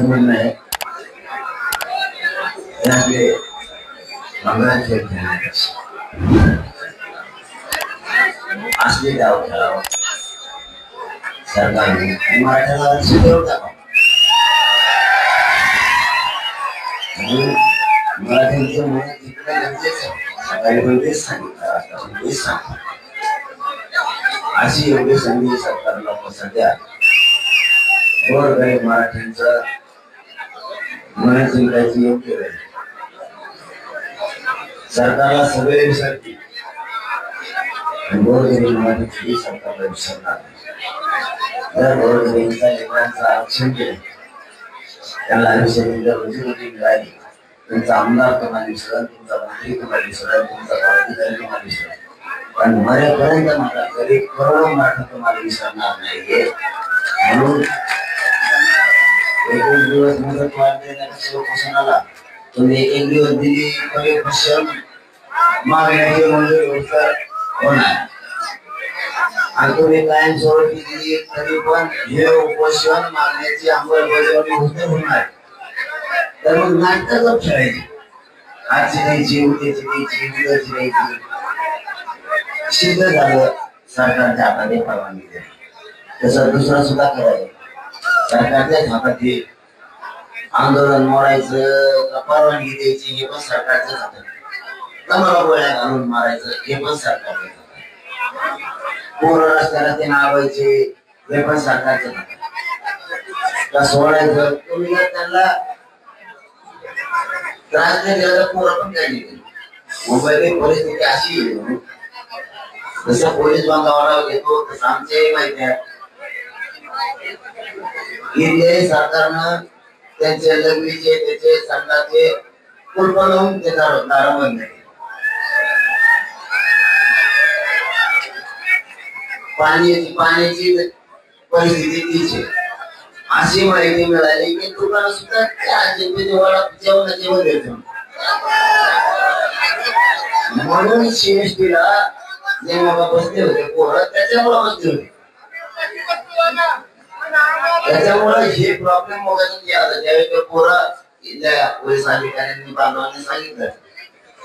म्हणणं आहे आपले मंगळाचे असले गाव खेळावं सरकारने मराठ्याला लक्ष देऊ टाकावं. मराठ्यांचं मन तिकडे गरजेचं सकाळी पण तेच सांगितलं, आता पण तेच सांगतो. अशी योग्य संधी सरकारला सध्या गोरगरीब मराठ्यांचं मन जिंकायची योग्य वेळ. सरकारला सगळे विसरतील, गोरगरीब मराठी सरकारला विसरणार नाही. जर गोरगरीबांचा लेकरांचं आरक्षण केलं, त्यांना आयुष्यातील रोजीरोटी मिळाली, तुमचा आमदार तुम्हाला विसरल, तुमचा मंत्री तुम्हाला विसरल, तुमचा पदाधिकारी तुम्हाला विसरल, पण मरेपर्यंत मला गरीब करोडो मराठा तुम्हाला विसरणार नाही. म्हणून एक दिवस मुदत वाढ देण्यापेक्षा उपोषणाला तुम्ही एक दिवस दिली तरी उपोषण मागण्याची मंजुरी होणार, आणि तुम्ही कायम स्वरूपी दिली तरी पण हे उपोषण मागण्याची अंमलबजावणी होणार. तर मग नाटकं खेळायची, आजची द्यायची, उद्याची द्यायची, उद्याची द्यायची. सिद्ध झालं सरकारच्या हातात परवानगी द्यायची, तसं दुसरं सुद्धा करायचं. सरकारच्याच हातात हे आंदोलन मोडायचं, परवानगी द्यायची हे पण सरकारच्याच हातात. कमला गोळ्या घालून मारायचं हे पण सरकारच्याच हातात. पोरं रस्त्याला ते नावायचे हे पण सरकारच्याच हातात. सोडायचं तुम्ही जर त्यांना त्रास नाही दिला तर पोरं पण काही नाही. मुंबईची परिस्थिती अशी आहे, जसं पोलीस बांधावाला घेतो तसं आमच्याही माहिती आहे. इथे सरकारनं त्यांचे लग्नीचे त्याचे संघाचे कुलप लावून ते दार बंद केले. पाण्याची परिस्थिती तीच आहे. अशी माहिती मिळाली की दुकान सुद्धा जेवणाचे मध्ये म्हणून सीएसटीला जे बाबा बसले होते पोरं त्याच्यामुळे बसले होते. त्याच्यामुळे हे प्रॉब्लेम वगैरे ज्यावेळी पोरं इथल्या पोलीस अधिकाऱ्यांनी बांधवांनी सांगितलं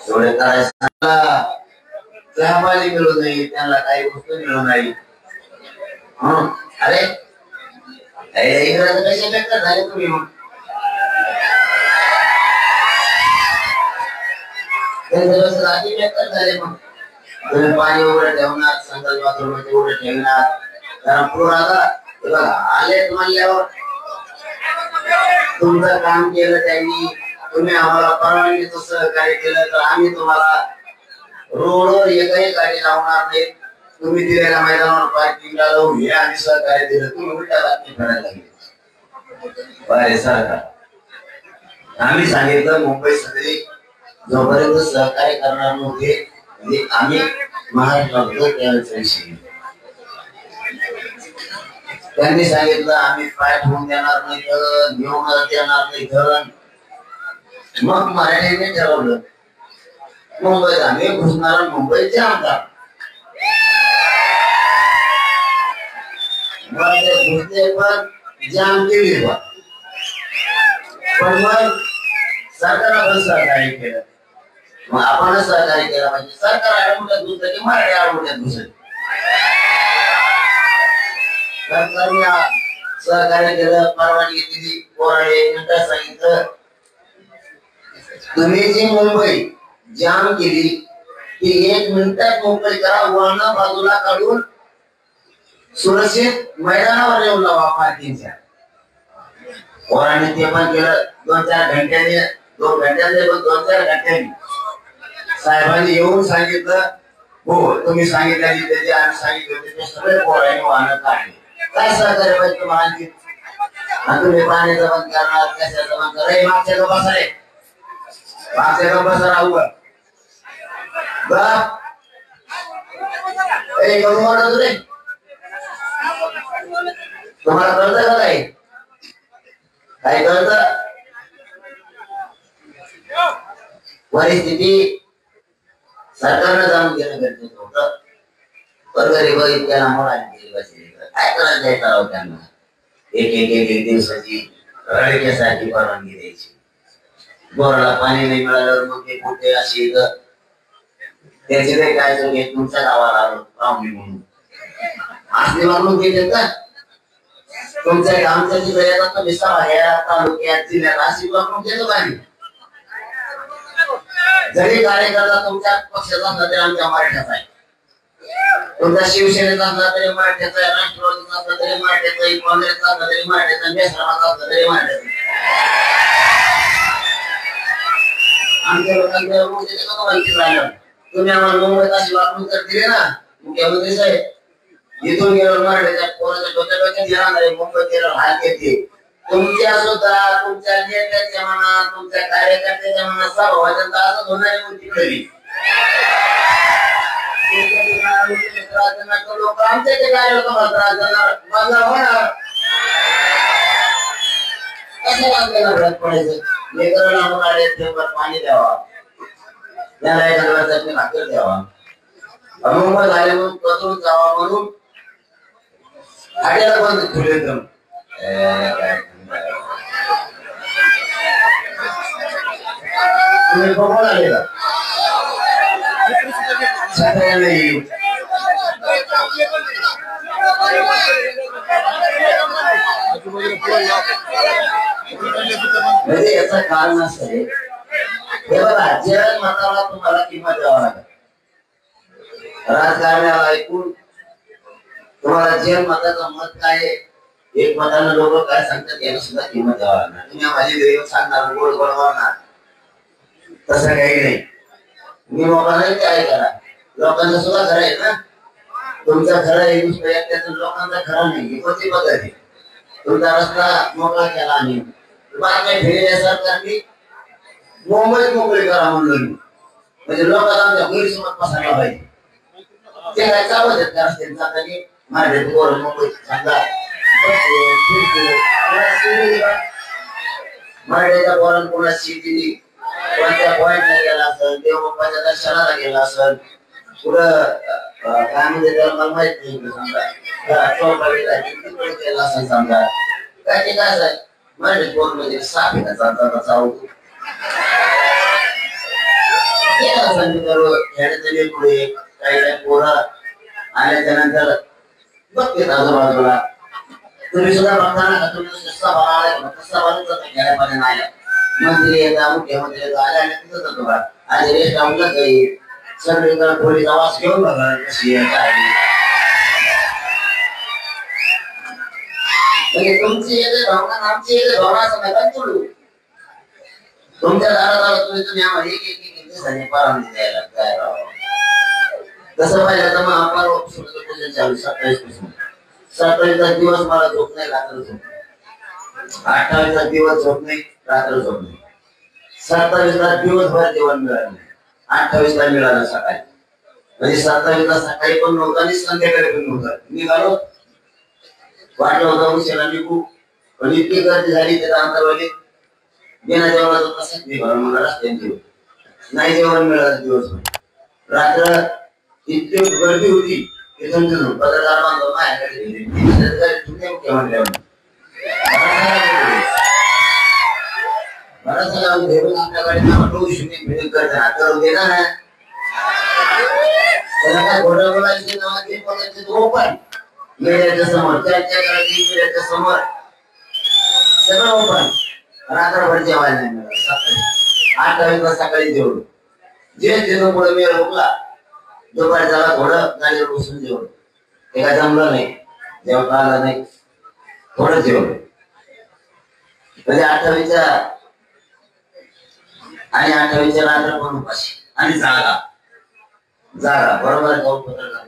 एवढे करायचं सहभागी मिळू नये, त्यांना काही गोष्ट मिळू नाही. अरे इंग्रज कसे बेकार झाले तुम्ही, मग बेकार झाले. मग तुम्ही पाणी उघडं ठेवणार, संडास बाथरूम उघडं ठेवणार, कारण पूर आता आले म्हणल्यावर तुमचं काम केलं त्यांनी, तुम्ही आम्हाला परवानगीचं सहकार्य केलं तर आम्ही तुम्हाला रोडवर एकही गाडी लावणार नाही. तुम्ही दिलेल्या मैदानावर पार्किंगला लावू हे आम्ही सहकार्य दिलं, तुम्ही उलट्या बातमी करायला लागले. सरकार आम्ही सांगितलं मुंबई सगळी जोपर्यंत सहकार्य करणार नव्हते म्हणजे आम्ही महाराष्ट्रात त्यावेळेचा विषय त्यांनी सांगितलं आम्ही पाय ठेवून देणार नाही, घेऊन देणार नाही धरण. मग मराठ्यांनी ठरवलं मुंबईत आम्ही घुसणार, मुंबईचे आमदार घुसले पण जाम केली. पण मग सरकारला पण सहकार्य केलं, मग आपणच सहकार्य केलं पाहिजे. सरकार आडमुठ्यात घुसलं की मराठी आडमुठ्यात घुसले. सरकारने सहकार्य केलं, परवानगी दिली, कोराडे नंतर सांगितलं तुम्ही जी मुंबई जाम केली ती 1 मिनिटात मोकळी करा, वळण बाजूला काढून सुरक्षित मैदानावर येऊन लावा पार्किंगच्या. कोराडे ते पण केलं 2-4 घंट्याने, 2 घंट्याने 2-4 घंट्याने साहेबांनी येऊन सांगितलं हो तुम्ही सांगितलं त्याचे आम्ही सांगितलं ते सगळे कोराडे वाहन काढले. काय सहकार्य पाहिजे तुम्हाला? आणि तुम्ही पाण्याचं बंद करणार, कशाचं बंद करा, मागच्या का बसा रे, मागच्या का बसा राहू रे. तुम्हाला कळतं का काही? काय कळतं? परिस्थिती सरकारनं जाणून घेणं गरजेचं होतं. गरीब इतक्या लांबून आली काय करायचं त्यांना एक दिवसाची रडक्यासाठी परवानगी द्यायची. बोराला पाणी नाही मिळाल्यावर मग ते कुठे अशी त्याची नाही काय चुकी तुमच्या गावाला आलो रामली म्हणून असली वागणूक देते का? तुमच्या आमच्या तिकडे येतात विसावा तालुक्यात जिल्ह्यात अशी वागणूक देतो का? जरी कार्यकर्ता तुमच्या पक्षाचा असला तरी आमच्या मराठ्याचा आहे, तुमच्या शिवसेनेचा असला तरी मराठ्याचा आहे, राष्ट्रवादीचा असला तरी मराठ्याचा आहे, काँग्रेसचा असला तरी मराठ्याचा, बेसराचा असला तरी मराठ्याचा. आमच्या लोकांच्या माहिती राहिलं. तुम्ही आम्हाला मुंबईत अशी वागणूक तर दिली ना मुख्यमंत्री साहेब, इथून गेलो मराठ्याच्या पोराच्या डोक्यात येणार आहे, मुंबईत गेलो हात येते. तुमच्या सुद्धा तुमच्या नेत्याच्या मनात तुमच्या कार्यकर्त्याच्या मनात सर्वांच्या असंच होणारी होती घरी. लोक आमच्या ते कार्यक्रमात त्रास देणार माझा होणार कसं आपल्याला घरात पडायचं. लेकरांना आपण आले तेव्हा पाणी द्यावा, त्याला एखाद्या भाकर द्यावा, मुंबईत आले म्हणून बदलून जावा म्हणून हाड्याला पण खुले दम. तुम्ही बघून आले का सगळ्यांना म्हणजे याचं कारण असं आहे, हे बघा जन मताला तुम्हाला किंमत द्यावा लागेल. राजकारणाला ऐकून तुम्हाला जन मताचं मत काय एक मतानं लोक काय सांगतात याला सुद्धा किंमत द्यावा लागणार. तुम्ही माझी गरीब सांगणार गोड बनवणार तसं काही नाही. मी मोबाईल काय करा लोकांचं सुद्धा खरं आहे ना, तुमचं खरं आहे त्याचं लोकांचा खरं नाही. कोणती पद्धत आहे तुमचा रस्ता मोकळा केला आणि बातम्या फिरल्या सरकारने मुंबईत मोकळी करा म्हणलं म्हणजे लोकांना आमच्या गैरसमज पसरला पाहिजे. ते काय चालत आहेत का रस्त्यांचा माझे पोर मुंबईत सांगा मराठ्याच्या पोरांना कोणा शेती कोणत्या पॉइंटला गेला असेल, देवबाप्पाच्या दर्शनाला गेला असेल, पुढं काय म्हणजे त्याला मला माहित नाही समजा गेला असेल समजा काय ते काय आहे मराठी पोर म्हणजे साफ आहे का चालतो खेळायचं पुढे काही काही पोरं आल्याच्या नंतर बघते आजूबाजूला. तुम्ही सुद्धा बघताना का तुम्ही खेळामध्ये नाही मंत्री येतात मुख्यमंत्री येतात आल्या तिथं जातो का आज रेस्ट लावूनच जाईल सगळीकडे पोलीस आवाज घेऊन बघा कशी आहे काय म्हणजे तुमची भावना आमची भावना असं नका सोडू. तुमच्या दाराला तुम्ही आम्हाला एक एक एक दिवसाने परवानगी द्यायला काय राहावं तसं पाहिलं तर मग आपण चालू 27 दिवस मला झोप नाही रात्र झोप, 28 दिवस झोप नाही रात्र झोप नाही, 27 दिवसभर जेवण मिळालं नाही, 28 मिळालं सकाळी म्हणजे 27 सकाळी पण नव्हतं आणि संध्याकाळी पण नव्हतं. निघालो वाटलं होतं उशिरा निघू पण इतकी गर्दी झाली त्याचा अंतरवाली बिना जेवणाचं तसंच निघालो मला रस्त्याने नाही जेवण मिळालं दिवसभर. रात्र इतकी गर्दी होती की समजून पत्रकार बांधव माझ्याकडे मुख्यमंत्री मला सगळं घेऊन आपल्याकडे करून देणार नाही त्याला काय घोडा बोलायचे नावाचे बोलायचे ओपन मीडियाच्या समोर चर्चा करायची मीडियाच्या समोर सगळं ओपन. रात्रभर जेवायला नाही मिळालं सकाळी 28 सकाळी जेवलो जे जेवण पुढे मी रोखला दुपारी झाला थोडं गाडीवर बसून जेवण ते काय जमलं नाही जेवता आलं नाही थोडं जेवण म्हणजे 28 आणि 28 रात्र पण उपाशी आणि जागा जागा बरोबर जाऊन पत्रकार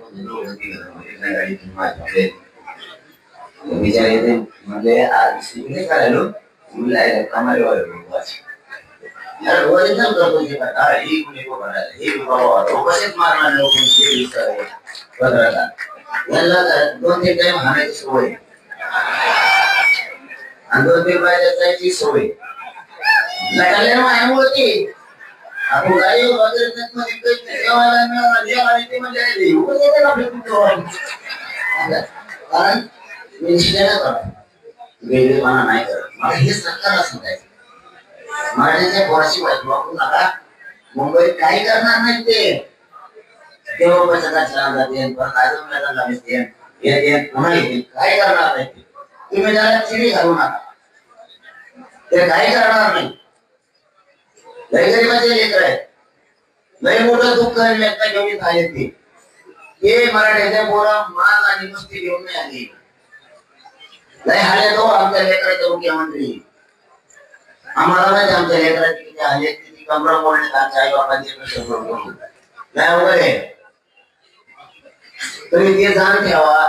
गाडीतून माझ्या विचार येते म्हणजे आज करायलो कामाला ओरिजिनल करतो याला 2-3 टाइम हाणायची सवय आणि 2-3 बाहेर जायची सवय लागल्या माझ्यामुळे ती आपण गाडी वगैरे जेवायला मिळाला जेवायला ते म्हणजे कारण मी शिकायला वेगळेपणा नाही करत. मला हे सरकारला सांगायचं, मराठ्यांच्या पोराशी वापरू नका. मुंबईत काही करणार नाही ते. तेव्हा पुन्हा येतील, काय करणार नाही ते. तुम्ही त्याला चिडी घालू नका, ते काही करणार नाही. लय गरीबाचे लेकर आहेत, लय मोठं दुःख घेऊन आले ते मराठ्याच्या पोरं माल आणि मस्ती घेऊन नाही आली. लय हाले तो आमच्या लेकराचे मुख्यमंत्री. आम्हाला माहिती आमच्या लेकराचे किती हाले, किती कमरा मोडले आमच्या आई बापांचे कसे नाही वगैरे. तुम्ही ते जाण ठेवा,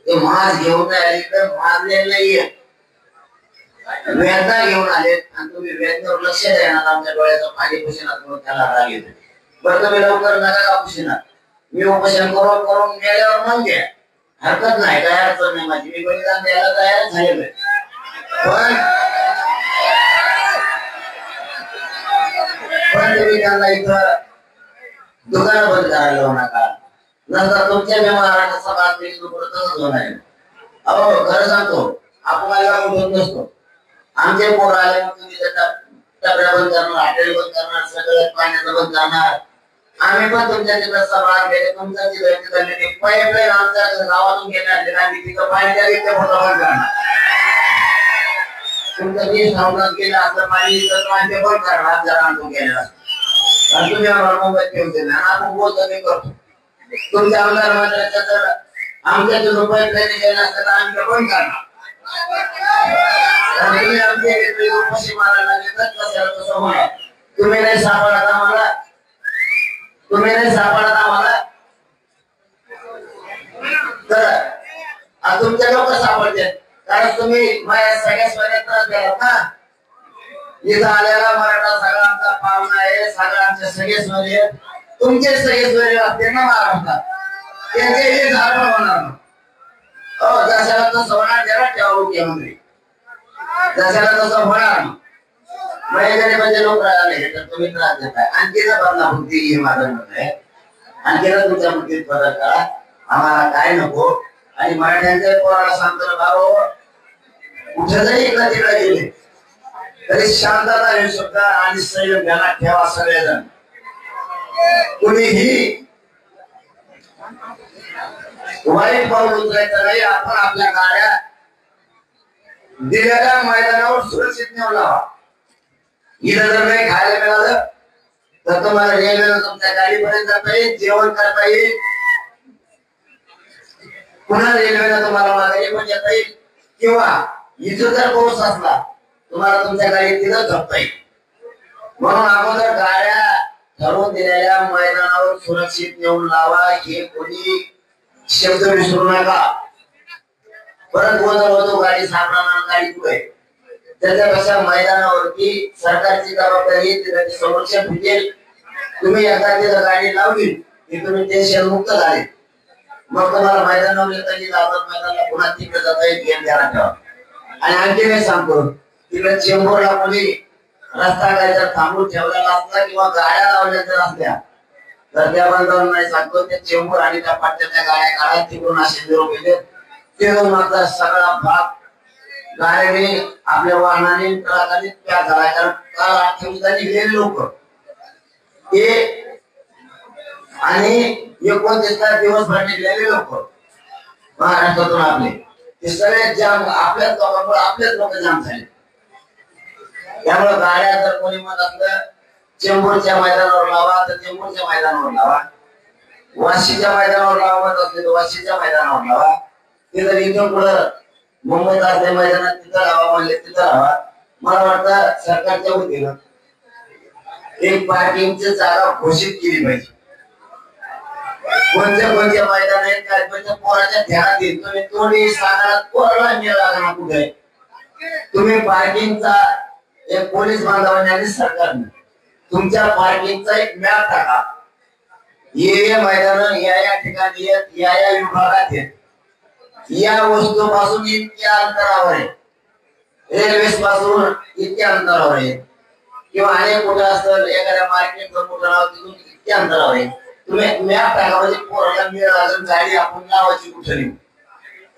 ते मास घेऊन नाही आले तर मारले नाहीये, वेदना घेऊन आले आणि तुम्ही वेदनेवर लक्ष देणार. आमच्या डोळ्याचं पाणी पुशिनात म्हणून त्याला राग येतो. बरं तुम्ही लवकर नका का पुशिनात, मी उपोषण करून करून मेल्यावर मग घ्या, हरकत नाही, काय अडचण नाही माझी. मी बलिदान द्यायला तयार झालेलो आहे. पण तुम्ही त्यांना इथं दुकान बंद करायला लावू नका, नंतर तुमच्या महाराष्ट्राचा बातमी तसंच होणार. अहो खरं सांगतो, आपण उठत नसतो. आमचे पोर आले मग तुम्ही टपऱ्या बंद करणार, हॉटेल बंद करणार, सगळं पाण्याचं बंद करणार. आम्ही पण तुमच्या तिथं सभा केले, तुमच्या तिथं पाईपलाईन आमच्या गावातून घेणार, आम्ही तिथं पाणी द्यावी ते मोठं बंद करणार. तुमचं वीज धावण्यात गेलं असं पाणी बंद करणार जर आणून गेलेलं असतं. तुम्ही आम्हाला मुंबईत ठेवून दिला, आपण बोलतो मी करतो. तुमच्या आमदार मात्र जर आमच्या तिथून पाईपलाईन गेलं असतं तर आम्ही बंद करणार. तुम्ही नाही सापडत आम्हाला, तुम्ही नाही सापडत आम्हाला, तर तुमच्या लोक सापडते. कारण तुम्ही माझ्या सगळ्या स्वतः त्रास द्याल ना. इथं आलेला मराठा सगळा आमचा पाहुणा आहे, सगळं आमचे सगळे स्वरे, तुमचे सगळे स्वरे असते ना महाराष्ट्रात, त्यांचे झाड होणार ना. हो जशाला तसं होणार, जरा ठेवा मुख्यमंत्री, जशाला तसं होणार ना. म्हणजे लोक राहिले तर तुम्ही त्रास देताय. आणखी बदलापुरती हे माझं म्हणणं आहे, आणखी तुमच्या मुक्तीत बदल करा, आम्हाला काय नको. आणि मराठ्यांच्या पोराला सांगतो भाऊ, कुठे जरी इकडे तिकडे गेले तरी शांतता हे शब्द आणि संयम ध्यानात ठेवा सगळेजण. कुणीही वाईट पाऊल उचलायचं नाही. आपण आपल्या गाड्या दिलेल्या मैदानावर सुरक्षित नेऊन लावा. इथं जर नाही खायला मिळालं तर तुम्हाला रेल्वेनं तुमच्या गाडीपर्यंत जाता येईल, जेवण करता येईल, पुन्हा रेल्वेनं तुम्हाला माघारी पण येता येईल. किंवा इथं जर पाऊस असला तुम्हाला तुमच्या गाडीत तिथं झोपता येईल. म्हणून अगोदर गाड्या ठरवून दिलेल्या मैदानावर सुरक्षित नेऊन लावा. हे कोणी शब्द विसरू नका. परत गोंधळ होतो, गाडी सापडणार, गाडी कुठे. त्याच्यापेक्षा मैदानावरती सरकारची जबाबदारी, त्याचे संरक्षण भेटेल. तुम्ही एखादी गाडी लावली की तुम्ही टेन्शन मुक्त झाले, मग तुम्हाला मैदानावर येताना जातात, मैदानाला पुन्हा तिकडे जाता येईल. गेम द्यायला ठेवा. आणि आणखी काय सांगतो, तिकडे चेंबूरला कोणी रस्ता काय जर थांबून ठेवलेला असला किंवा गाड्या लावल्या जर असल्या तर त्या बंदर नाही सांगतो, ते चेंबूर आणि त्या पाट्याच्या गाड्या काढा, तिकडून असे निरोप गेले ते मात्र सगळा भाग गाड्याने आपल्या वाहनाने ट्रकाने त्या झाला. कारण काल 28 निघलेले लोक ते आणि 29 दिवसभर निघलेले लोक महाराष्ट्रातून आपले, ते सगळे जाम आपल्याच लोकांमुळे आपलेच लोक जाम झाले. त्यामुळे गाड्या जर कोणी मत असलं चेंबूरच्या मैदानावर लावा तर चेंबूरच्या मैदानावर लावा, वाशीच्या मैदानावर लावा असले तर वाशीच्या मैदानावर लावा. ते जर इथून पुढं मुंबईत असले मैदानात तिथं लावा म्हणले तिथं लावा. मला वाटतं सरकारच्या वतीनं एक पार्किंगची जागा घोषित केली पाहिजे. कोणत्या कोणत्या मैदान आहेत काय पोराच्या ध्यानात येईल. तुम्ही तोंडी सांगा पोराला मिळाला कुठे तुम्ही पार्किंगचा एक पोलीस बांधवांनी आणि सरकारने तुमच्या पार्किंगचा एक मॅप टाका. हे मैदान या ठिकाणी आहेत, या विभागात आहेत, या वस्तूपासून इतक्या अंतरावर आहे, रेल्वे पासून इतक्या अंतरावर आहे, किंवा अनेक कुठे असेल एखाद्या मार्केटचं कुठं नाव तिथून इतक्या अंतरावर आहे. तुम्ही मॅप टाका म्हणजे पोराला मिळालं गाडी आपण लावायची कुठे.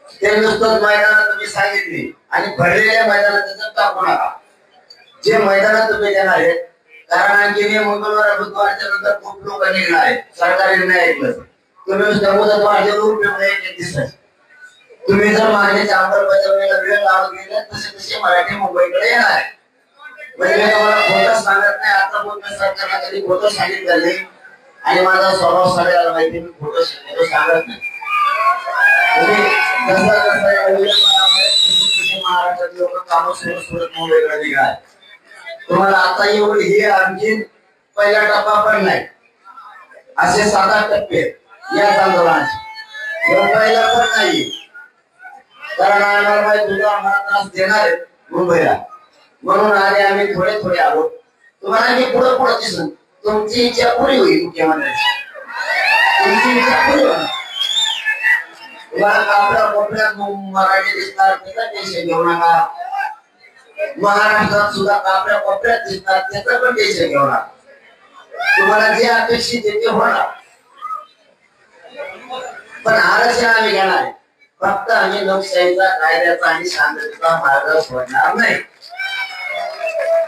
ते नुसतंच मैदानात तुम्ही सांगितली आणि भरलेल्या मैदानात त्याचं टाकू नका. जे मैदानात तुम्ही देणार आहेत, कारण आणखी मी मंगळवार बुधवारच्या नंतर खूप लोक निघणार आहेत. सरकारी निर्णय ऐकलं तुम्ही नुसत्या मुदत वाढलेलं उपयोग नाही दिसत. तुम्ही जर मागणीच्या अंमलबजावणीला वेळ लावत गेले तसे तसे मराठी मुंबईकडे येणार आहे. म्हणजे मी तुम्हाला खोटं सांगत नाही. आता बोलतो सरकारला कधी खोटं सांगितलं नाही आणि माझा स्वभाव सगळ्याला माहिती, मी खोटं सांगत नाही. महाराष्ट्रात लोक काम सुरत मुंबईकडे निघाले. तुम्हाला आता एवढी हे आणखी पहिला टप्पा पण नाही, असे 7-8 टप्पे या आंदोलनाचे पहिला पण नाही. कारण आम्हाला माहिती होतं आम्हाला त्रास देणार आहे मुंबईला, म्हणून आले आम्ही थोडे थोडे आलो. तुम्हाला मी पुढे पुढे दिसून तुमची इच्छा पुरी होईल. मुख्यमंत्र्यांची तुमची इच्छा पुरी होईल. तुम्हाला आपल्या कोपऱ्यात मराठी दिसणार त्याचं टेन्शन घेऊ नका. महाराष्ट्रात सुद्धा आपल्या कोपऱ्यात दिसणार त्याचं पण टेन्शन घेऊ नका. तुम्हाला जे अपेक्षित आहे ते होणार. पण आरक्षण आम्ही घेणार आहे. फक्त आम्ही लोकशाहीचा कायद्याचा आणि शांततेचा मार्ग सोडणार नाही.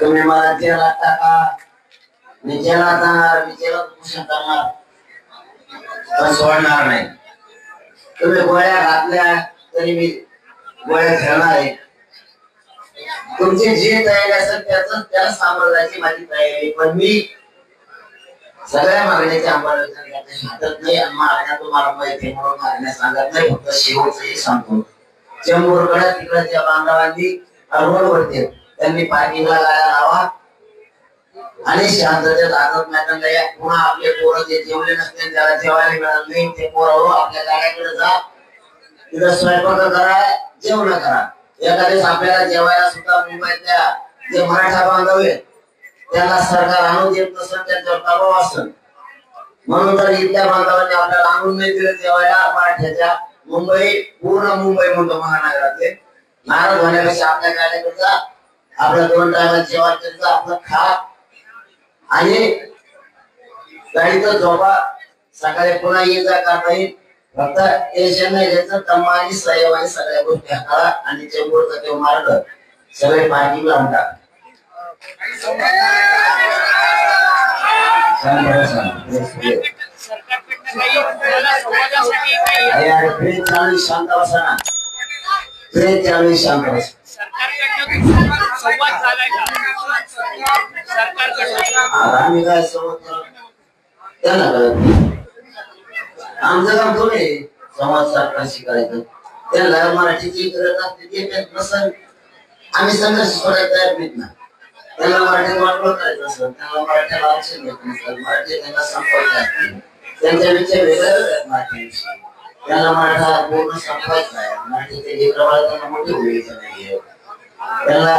तुम्ही मला जेलात टाका, मी जेलात जाणार, मी जेलात उपोषण करणार, पण सोडणार नाही. तुम्ही गोळ्या घातल्या तरी मी गोळ्या खेळणार आहे. तुमची जी तयारी असेल त्याला सामोरं जायची माझी तयारी, पण मी सगळ्या मागण्याची अंमलबजावणी सांगत नाही. आणि मागण्या तुम्हाला माहिती म्हणून मागण्या सांगत नाही, फक्त शेवटचंही सांगतो. चेंबूरकडे तिकडच्या बांधवांनी रोडवरती त्यांनी पार्किंगला गाड्या लावा आणि शांततेत आझाद मैदानला या. पुन्हा आपले पोरं जे जेवले नसते त्याला जेवायला मिळालं नाही, ते पोरं आपल्या गाड्याकडे जा, तिथं स्वयंपाक करा, जेवण करा. एखाद्याच आपल्याला जेवायला सुद्धा मुंबईतल्या जे मराठा बांधव आहेत त्यांना सरकार आणून देत नसेल, त्यांच्यावर दबाव असेल. म्हणून जर इथल्या बांधवांनी आपल्याला आणून नाही दिलं जेवायला मराठ्याच्या, मुंबई पूर्ण मुंबई म्हणतो महानगरातले नाराज होण्यापेक्षा आपल्या गाड्याकडे जा, आपल्या 2 टायमाला जेवण करायचं, आपलं खा आणि गाडीचं झोपा, सकाळी पुन्हा ये जा करता येईल. फक्त टेन्शन नाही घ्यायचं. तम्मा आणि संयम आणि सगळ्या गोष्टी हाताळा आणि चेंबूरचा तो मार्ग सगळे पार्किंग लावून टाका. शांत बसा ना, शांत बसा. आम्ही काय संवाद त्यांना कळत आमचं काम थोडे संवाद सरकारशी करायचं. त्यांना मराठीची गरज असते ते नसेल, आम्ही संघर्ष सोडायला तयार नाहीत ना. त्यांना मराठीत वाटलं करायचं असेल, त्यांना मराठीला आरक्षण घेत नसेल, मराठी त्यांना संपवायचं असते, त्यांच्या विचार वेगळे आहेत मराठीविषयी. त्यांना मराठा पूर्ण संपवायचं आहे. मराठीचे जे प्रभाव त्यांना मोठी भूमिका नाहीये. त्यांना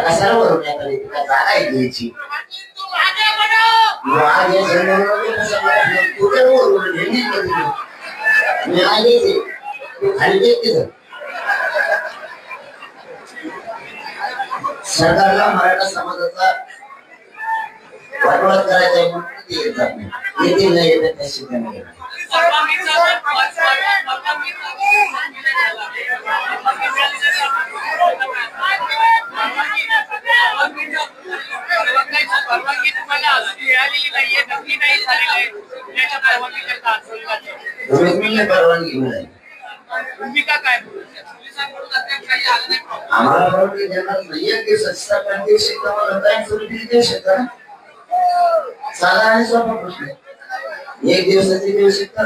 कशाला वरून येतात जागा घ्यायची. सरकारला मराठा समाजाचा वाटवाट करायचा आहे म्हणून ते येतात नाही, येते नाही येतात त्याशी त्यांना. परवानगी मिळाली आम्हाला. परवानगी देणार नाही. 1 दिवसाची देऊ शकता, मला कायम स्वरूपी देऊ शकता. साधा आणि सोपा प्रश्न आहे. 1 दिवसाची देऊ शकता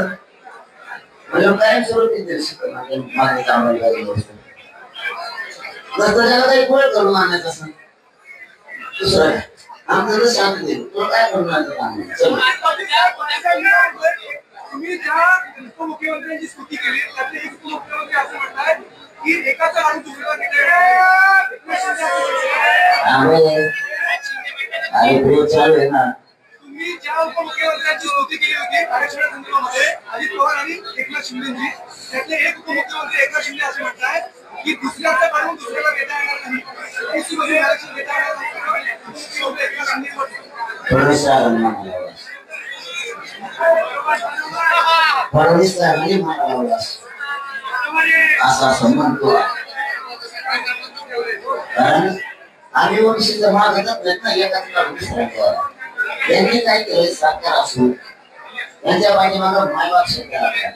म्हणजे कायम स्वरूपी देऊ शकता. मागणी कामाला त्याला काही पुढे करून आणायचं असं दुसरं आमचं तर शांत देऊ. तुला काय करून आणायचं काम तुम्ही ज्या उपमुख्यमंत्र्यांची स्तुती केली त्यातले एक उपमुख्यमंत्री असं म्हणतात की एकाचा लाडू दुसऱ्याला तुम्ही ज्या उपमुख्यमंत्र्यांची स्तुती केली होती आरक्षणासंदर्भामध्ये अजित पवार आणि एकनाथ शिंदेची, त्यातले एक उपमुख्यमंत्री एकनाथ शिंदे असे म्हणतात की दुसऱ्याचा काढून दुसऱ्याला घेता येणार नाही, ओबीसीमध्ये आरक्षण घेता येणार नाही. उपमुख्यमंत्री एकनाथ शिंदे फडणवीस साहेबांनी म्हणाला असा संबंध कारण आम्ही ओबीसीचा माग घेतच नाहीत ना एकाच दुसऱ्या यांनी काय केलं सरकार असू यांच्या पाठीमागं मायबाप सरकार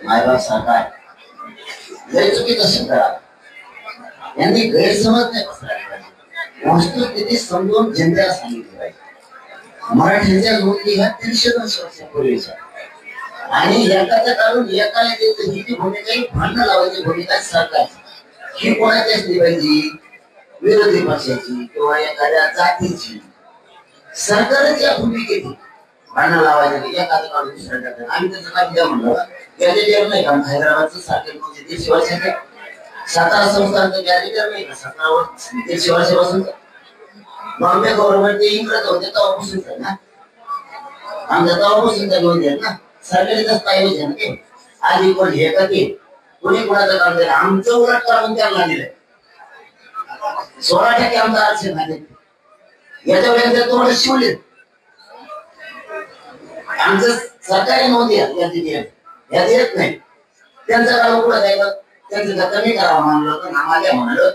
मायबाप सरकार लय चुकीचं सरकार यांनी गैरसमज नाही पसरवला पाहिजे वस्तुस्थिती समजून जनतेला सांगितली पाहिजे मराठ्यांच्या नोंदी ह्या 300 वर्षापूर्वीच्या आणि एकाचं काढून एकाला द्यायचं ही जी भूमिका ही भांडण लावायची भूमिका सरकारची ही कोणाची असली पाहिजे विरोधी पक्षाची किंवा एखाद्या जातीची सरकारच्या भूमिकेची भांडण लावायचं एखादं काढून दुसऱ्या टाकलं आम्ही त्याचं काय द्या म्हणलं गॅजेटियर नाही का हैदराबादचं सारखे 150 वर्षाचे सातारा संस्थानचं गॅजेटियर नाही का 150 वर्षापासून बॉम्बे गव्हर्नमेंट ते इंग्रज होते तेव्हापासून ना आमच्या तेव्हापासून त्या घेऊन द्या ना सरकारीच पाहिजे ना ते आधी कोण हे का ते कोणी कोणाचं काम दिलं आमचं उलट काढून त्यांना दिलंय 16% आमचं आरक्षण आहे याच्या वेळेस तोंड शिवले आमचं सरकारी नोंदी यात येत नाही त्यांचं काम पुढे जायचं त्यांचं कमी करावं म्हणलं होतं आम्हाला म्हणाल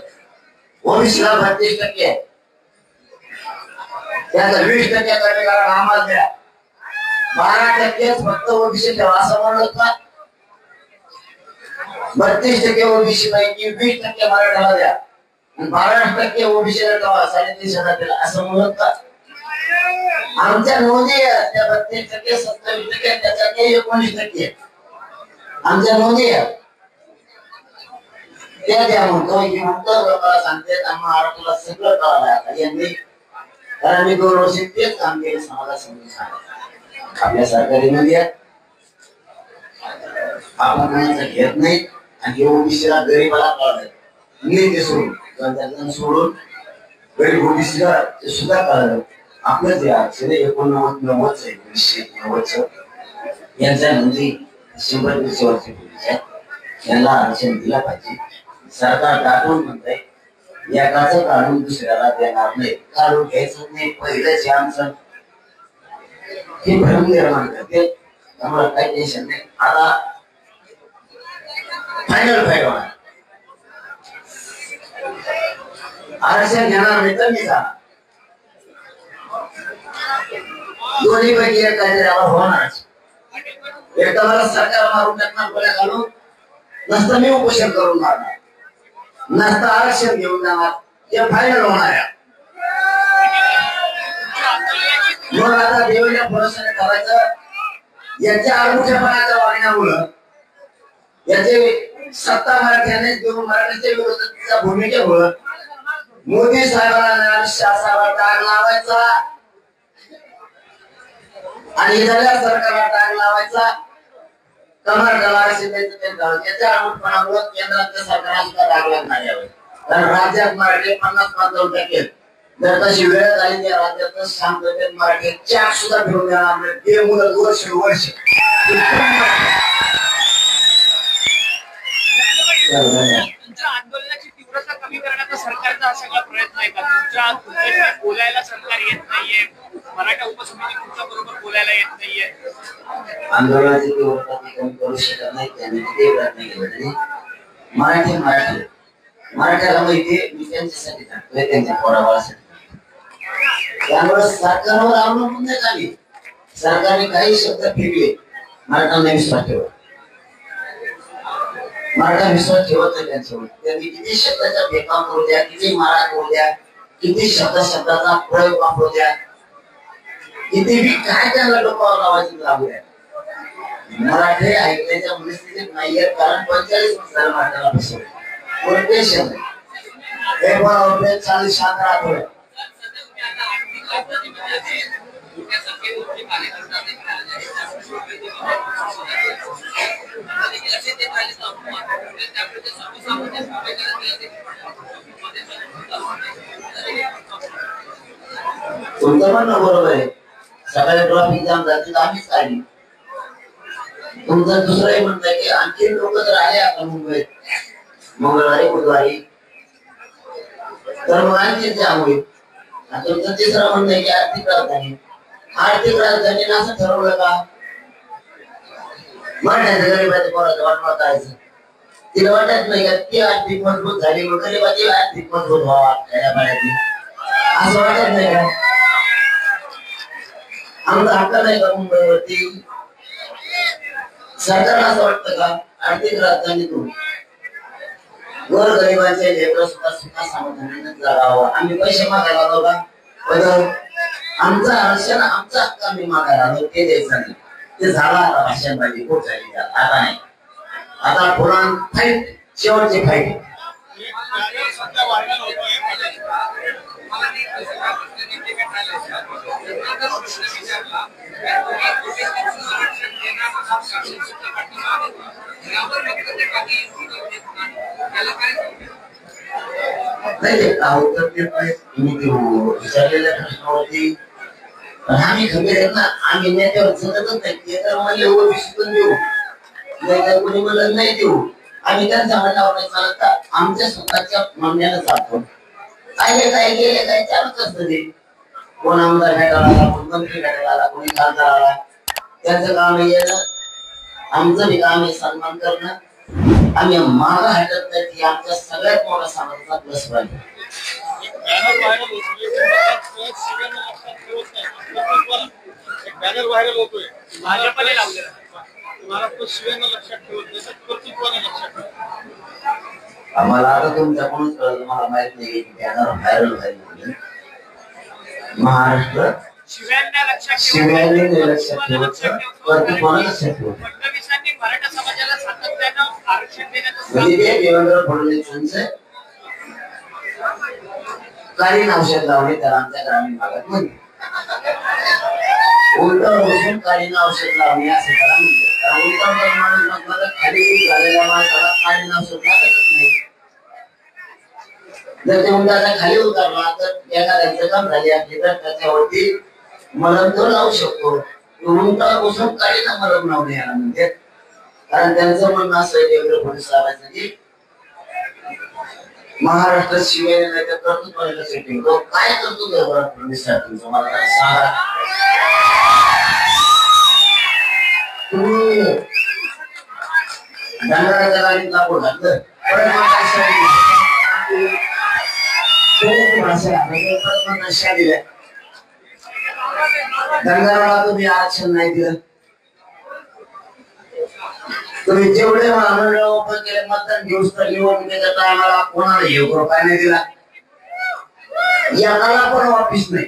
ओबीसीला 32% आहे त्याचा 20% कमी करा आम्हाला द्या 12% फक्त ओबीसी ठेवा असं म्हणलं का 32% ओबीसी पैकी 20% मराठ्याला द्या 12% ओबीसीला ठेवा 3.5 दिला असं म्हणलं का आमच्या नोंदी त्या 32% 27% त्याच्यात 19% आमच्या नोंदी त्या द्या म्हणतो की म्हणतो लोकांना सांगते आम्हाला तुला सगळं कळालं यांनी कारण मी 2 वर्ष तेच काम केलं समाजाला समजून सांगितलं आपल्या सरकारी नोंदी आपण कोणाचं घेत नाही आणि ओबीसीला गरीबाला कळलं ते सोडून गरीब ओबीसीला ते सुद्धा कळलं आपलं जे आरक्षण 1990 यांच्या नोंदी 100 वर्षापूर्वीच्या यांना आरक्षण दिला पाहिजे सरकार दाखवून म्हणतंय एकाचं काढून दुसऱ्याला देणार नाही काढून घ्यायचं नाही पहिलंच आमचं हे भ्रम निर्माण करते त्यामुळे काही टेन्शन नाही आता फायनल फाईट होणार आरक्षण घेणार नाही तर मी जाणार दोन्ही पैकी एक कायद्याला होणार एकदा मला सरकार मारून टाकणार गोळ्या घालून नसतं मी उपोषण करून मारणार नसतं आरक्षण घेऊन जाणार हे फायनल होणार आहे म्हणून आता देवेंद्र फडणवीसांनी करायचं याच्या अडमुठेपणाच्या वागण्यामुळं याचे सत्ता मराठ्याने देऊन मराठ्याच्या विरोधाच्या भूमिकेमुळं मोदी साहेबांना अमित शहा साहेबांना टाग लावायचा आणि इथल्या सरकारला टाग लावायचा कर्नाटकाला याच्या अडमुठपणामुळं केंद्राच्या सरकारला सुद्धा टाग लागणार यावे कारण राज्यात मराठी 50-55% जर तशी वेळ झाली त्या राज्यात शांततेत मराठी चाक सुद्धा फिरून देणार नाही ते मुलं वर्ष तुमच्या आंदोलनाची तीव्रता कमी करण्याचा सरकारचा हा सगळा प्रयत्न आहे का तुमच्या बोलायला सरकार येत नाहीये मराठा उपसमिती तुमच्या बरोबर बोलायला येत नाहीये आंदोलनाची तीव्रता कमी करू शकत नाही त्यांनी ते प्रयत्न केले मराठ्याला माहिती मी त्यांच्यासाठी टाकतोय त्यांच्या पोराबाळासाठी त्यामुळे सरकारवर अवलंबून नाही झाली सरकारने काही शब्द फिरले मराठ्यांना विश्वास ठेवा मराठा विश्वास ठेवत नाही त्यांच्यावर त्यांनी किती शब्दाचा भेदभाव करू द्या किती मारा करू द्या किती शब्दाचा प्रयोग वापरू द्या किती बी काय त्यांना डोक्यावर लावायचं लागू द्या मराठी ऐकण्याच्या परिस्थितीत नाहीये कारण 45 वर्षाला मराठ्याला फसवलं कोणते शब्द हे बरोबर 40 शांत राहतो तुमचं म्हणणं बरोबर आहे सकाळी ट्रॉफिक जाम झाली आम्हीच काढली तुमचं दुसरंही म्हणतंय की आणखी लोक जर आले आता मुंबईत मंगळवारी बुधवारी तर मग आणखी जाम होईल तुमचं तिसरं म्हणणं आहे की आर्थिक राजधानी असं ठरवलं का मराठ्याच्या गरीबाच्या पोराचं वाटवा करायचं तिला वाटत नाही का ती आर्थिक मजबूत झाली मग गरीबाची आर्थिक मजबूत व्हावा खेड्यापाड्यातली असं वाटत नाही का? आमचा हक्क नाही का मुंबईवरती? सरकारला असं वाटतं का आर्थिक राजधानीतून गोरगरिबांचे लेकरं सुद्धा सुद्धा समाधानाने जगावं? आम्ही पैसे मागायला आलो का? पण आमचं आरक्षण आमचा हक्क आम्ही मागायला आलो ते द्यायचं नाही. ते झाला आता भाषण पाहिजे खूप झाली आता नाही. आता पुन्हा फाईट शेवटची फाईट नाही उत्तर देत नाही तुम्ही विचारलेल्या प्रश्नावरती. आम्ही खबीर आहेत ना, आम्ही नेत्यावर चढतच नाही. ते तर म्हणले ओबीसी पण देऊ नाही तर कोणी म्हणलं नाही देऊ. आम्ही त्यांच्या म्हणण्यावर नाही चालत का? आमच्या स्वतःच्या म्हणण्यानं चालतो. काय गेले काय चालूच असतं ते. कोण आमदार भेटायला आला, कोण मंत्री भेटायला आला, कोणी खासदार आला. त्यांचं काम येणं, आमचं बी काम आहे सन्मान करणं. आम्ही मागं हटत नाही की आमच्या सगळ्यात मोठा समाजाचा प्लस पॉईंट. बॅनर व्हायरल होतोय भाजपने लावलेला तुम्हाला तो शिवेनं लक्षात ठेवत नाही तर कर्तृत्वाने लक्षात ठेवत. आम्हाला आता तुमच्याकडूनच कळलं, मला माहित नाही की बॅनर व्हायरल व्हायला महाराष्ट्र शिव्यांना लक्षात ठेवत कर्तृत्वाने लक्षात ठेवत. फडणवीसांनी मराठा समाजाला सातत्यानं आरक्षण देण्याचं म्हणजे ते देवेंद्र फडणवीसांचं काही औषध लावले त्याला आमच्या ग्रामीण भागात म्हणते. उलट बसून कालीन औषध लावणे असे त्याला म्हणते. उलट माणूस खाली झालेल्या माणसाला कालीन औषध लागतच नाही. जर ते उलटाचा खाली उतरला तर एखाद्याचं काम झाली असली तर त्याच्यावरती मलम तो लावू शकतो. उलटा बसून कालीन मलम लावणे याला म्हणते. कारण त्यांचं म्हणणं असं आहे देवेंद्र फडणवीस साहेबांचं की महाराष्ट्र शिवाय नाही तर कर्तृत्वाला सेटिंग तो काय करतो देवेंद्र फडणवीस साहेब तुमचं मला सांगा. तुम्ही डंगराच्या गाडीत लाकूड घातलं भाषा दिल्या. डंगराला तुम्ही आरक्षण नाही दिलं. तुम्ही जेवढे महामंडळ ओपन केले मतदान घेऊन तर निवडणुकीच्या टायमाला कोणाला 1 रुपया नाही दिला. याला पण वापिस नाही.